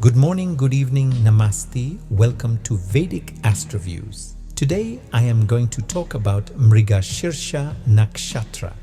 Good morning, good evening, namaste. Welcome to Vedic Astroviews. Today I am going to talk about Mrigashirsha Nakshatra.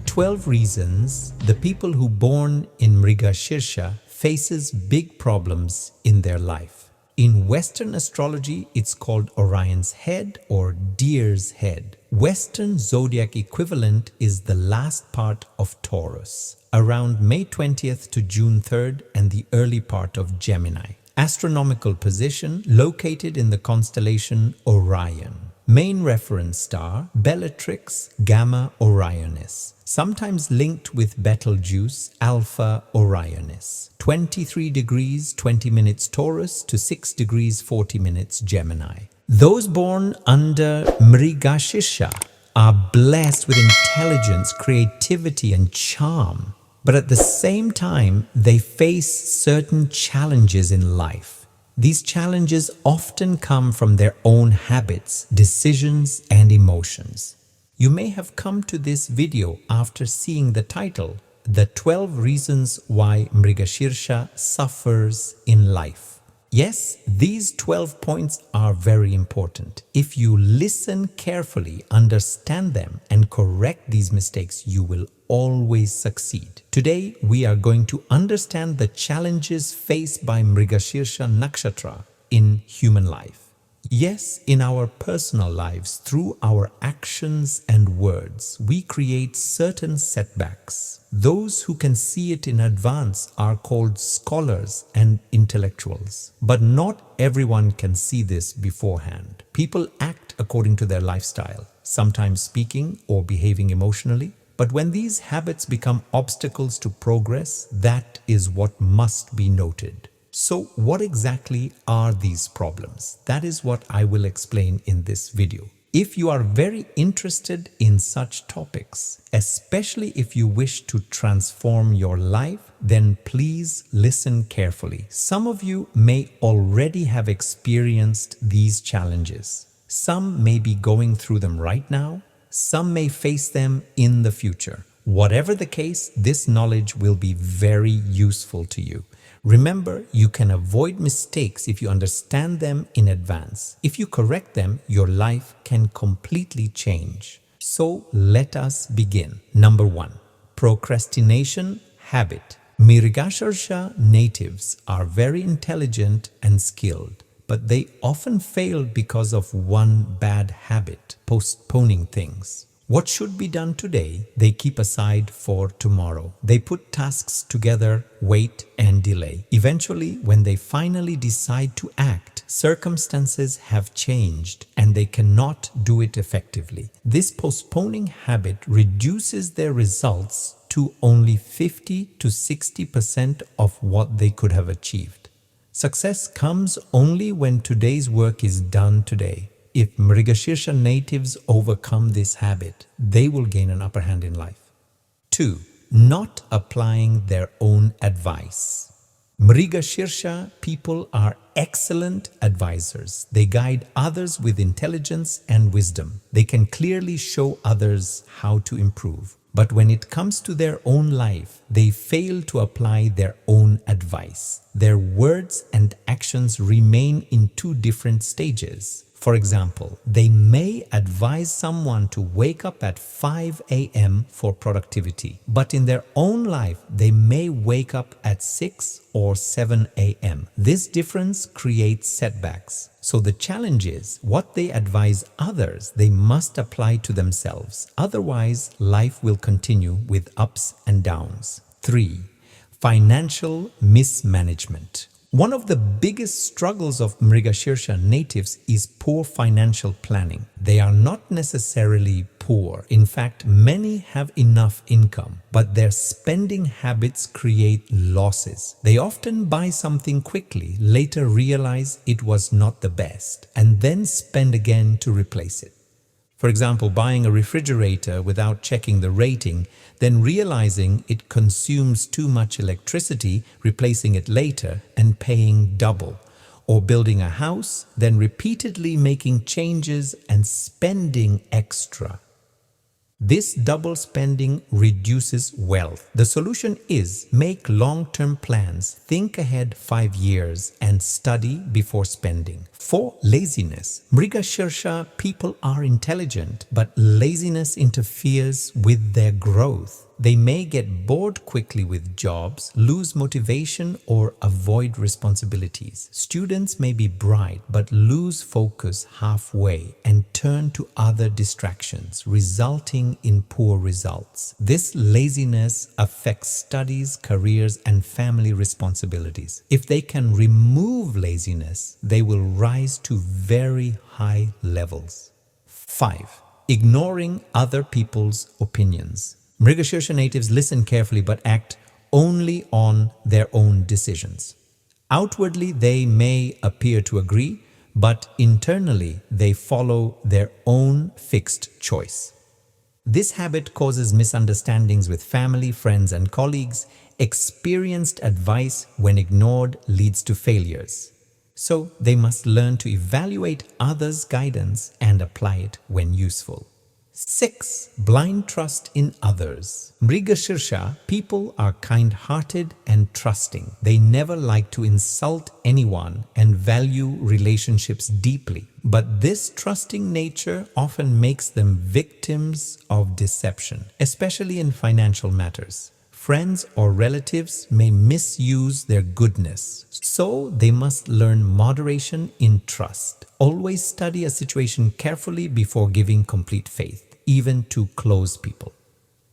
12 reasons the people who born in Mrigashirsha faces big problems in their life. In Western astrology, it's called Orion's head or deer's head. Western zodiac equivalent is the last part of Taurus, around May 20th to June 3rd and the early part of Gemini. Astronomical position located in the constellation Orion. Main reference star Bellatrix Gamma Orionis, sometimes linked with Betelgeuse Alpha Orionis. 23 degrees 20 minutes Taurus to 6 degrees 40 minutes Gemini. Those born under Mrigashirsha are blessed with intelligence, creativity and charm. But at the same time, they face certain challenges in life. These challenges often come from their own habits, decisions, and emotions. You may have come to this video after seeing the title, The 12 Reasons Why Mrigashirsha Suffers in Life. Yes, these 12 points are very important. If you listen carefully, understand them, and correct these mistakes, you will always succeed. Today, we are going to understand the challenges faced by Mrigashirsha Nakshatra in human life. Yes, in our personal lives, through our actions and words, we create certain setbacks. Those who can see it in advance are called scholars and intellectuals. But not everyone can see this beforehand. People act according to their lifestyle, sometimes speaking or behaving emotionally. But when these habits become obstacles to progress, that is what must be noted. So what exactly are these problems? That is what I will explain in this video. If you are very interested in such topics, especially if you wish to transform your life, then please listen carefully. Some of you may already have experienced these challenges. Some may be going through them right now. Some may face them in the future. Whatever the case, this knowledge will be very useful to you. Remember, you can avoid mistakes if you understand them in advance. If you correct them, your life can completely change. So let us begin. Number 1. Procrastination habit. Mrigashirsha natives are very intelligent and skilled, but they often fail because of one bad habit, postponing things. What should be done today, they keep aside for tomorrow. They put tasks together, wait and delay. Eventually, when they finally decide to act, circumstances have changed and they cannot do it effectively. This postponing habit reduces their results to only 50 to 60% of what they could have achieved. Success comes only when today's work is done today. If Mrigashirsha natives overcome this habit, they will gain an upper hand in life. 2. Not applying their own advice. Mrigashirsha people are excellent advisors. They guide others with intelligence and wisdom. They can clearly show others how to improve. But when it comes to their own life, they fail to apply their own advice. Their words and actions remain in two different stages. For example, they may advise someone to wake up at 5 a.m. for productivity, but in their own life, they may wake up at 6 or 7 a.m. This difference creates setbacks. So the challenge is, what they advise others, they must apply to themselves. Otherwise, life will continue with ups and downs. 3. Financial mismanagement. One of the biggest struggles of Mrigashirsha natives is poor financial planning. They are not necessarily poor. In fact, many have enough income, but their spending habits create losses. They often buy something quickly, later realize it was not the best, and then spend again to replace it. For example, buying a refrigerator without checking the rating, then realizing it consumes too much electricity, replacing it later and paying double. Or building a house, then repeatedly making changes and spending extra. This double spending reduces wealth. The solution is make long-term plans, think ahead 5 years, and study before spending. 4. Laziness. Mrigashirsha people are intelligent, but laziness interferes with their growth. They may get bored quickly with jobs, lose motivation, or avoid responsibilities. Students may be bright but lose focus halfway and turn to other distractions, resulting in poor results. This laziness affects studies, careers, and family responsibilities. If they can remove laziness, they will rise to very high levels. 5. Ignoring other people's opinions. Mrigashirsha natives listen carefully but act only on their own decisions. Outwardly, they may appear to agree, but internally, they follow their own fixed choice. This habit causes misunderstandings with family, friends, and colleagues. Experienced advice, when ignored, leads to failures. So, they must learn to evaluate others' guidance and apply it when useful. 6. Blind trust in others. Mrigashirsha people are kind-hearted and trusting. They never like to insult anyone and value relationships deeply. But this trusting nature often makes them victims of deception, especially in financial matters. Friends or relatives may misuse their goodness, so they must learn moderation in trust. Always study a situation carefully before giving complete faith, even to close people.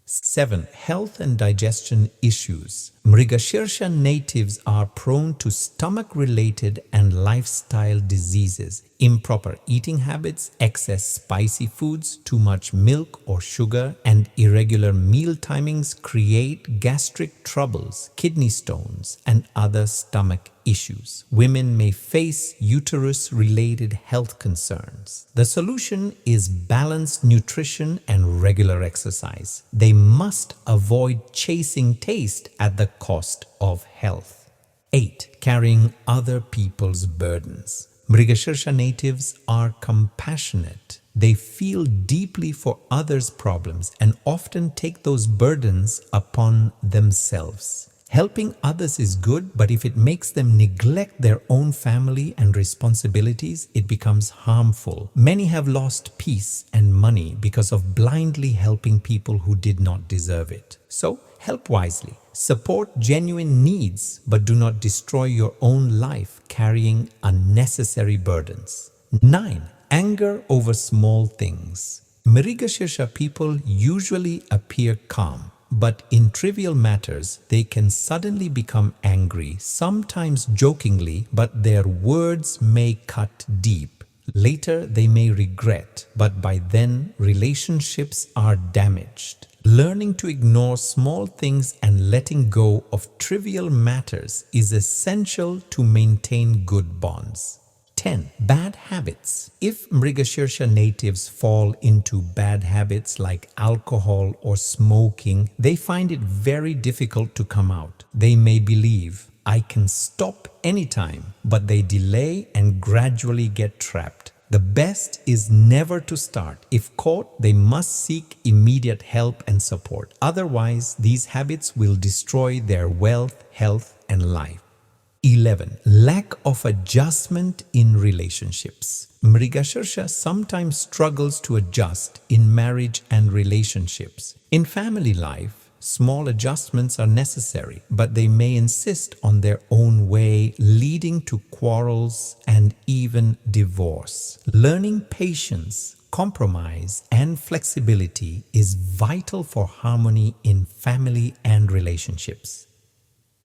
7. Health and digestion issues. Mrigashirsha natives are prone to stomach-related and lifestyle diseases. Improper eating habits, excess spicy foods, too much milk or sugar, and irregular meal timings create gastric troubles, kidney stones, and other stomach issues. Women may face uterus-related health concerns. The solution is balanced nutrition and regular exercise. They must avoid chasing taste at the cost of health. 8. Carrying other people's burdens. Mrigashirsha natives are compassionate. They feel deeply for others' problems and often take those burdens upon themselves. Helping others is good, but if it makes them neglect their own family and responsibilities, it becomes harmful. Many have lost peace and money because of blindly helping people who did not deserve it. So, help wisely. Support genuine needs, but do not destroy your own life carrying unnecessary burdens. 9. Anger over small things. Mrigashirsha people usually appear calm, but in trivial matters, they can suddenly become angry, sometimes jokingly, but their words may cut deep. Later, they may regret, but by then, relationships are damaged. Learning to ignore small things and letting go of trivial matters is essential to maintain good bonds. 10. Bad habits. If Mrigashirsha natives fall into bad habits like alcohol or smoking, they find it very difficult to come out. They may believe, I can stop anytime, but they delay and gradually get trapped. The best is never to start. If caught, they must seek immediate help and support. Otherwise, these habits will destroy their wealth, health, and life. 11. Lack of adjustment in relationships. Mrigashirsha sometimes struggles to adjust in marriage and relationships. In family life, small adjustments are necessary, but they may insist on their own way, leading to quarrels and even divorce. Learning patience, compromise, and flexibility is vital for harmony in family and relationships.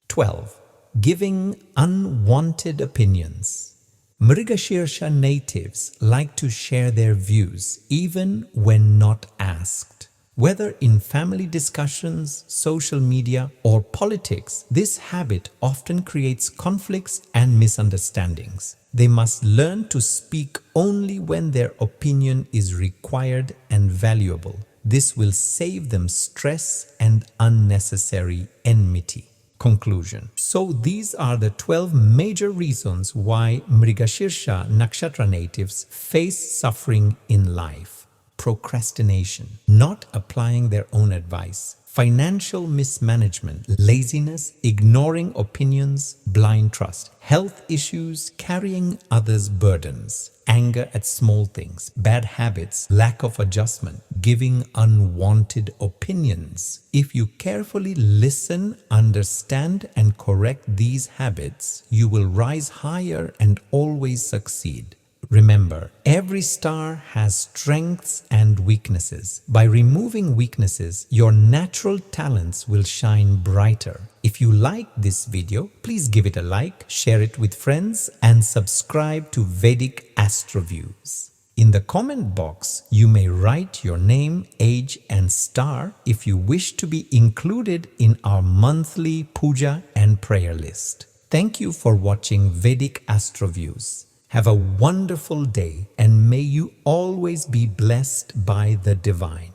12. Giving unwanted opinions. Mrigashirsha natives like to share their views even when not asked. Whether in family discussions, social media, or politics, this habit often creates conflicts and misunderstandings. They must learn to speak only when their opinion is required and valuable. This will save them stress and unnecessary enmity. Conclusion. So these are the 12 major reasons why Mrigashirsha Nakshatra natives face suffering in life. procrastination, not applying their own advice, financial mismanagement, laziness, ignoring opinions, blind trust, health issues, carrying others' burdens, anger at small things, bad habits, lack of adjustment, giving unwanted opinions. If you carefully listen, understand, and correct these habits, you will rise higher and always succeed. Remember, every star has strengths and weaknesses. By removing weaknesses, your natural talents will shine brighter. If you like this video, please give it a like, share it with friends, and subscribe to Vedic Astroviews. In the comment box, you may write your name, age, and star if you wish to be included in our monthly puja and prayer list. Thank you for watching Vedic Astroviews. Have a wonderful day, and may you always be blessed by the divine.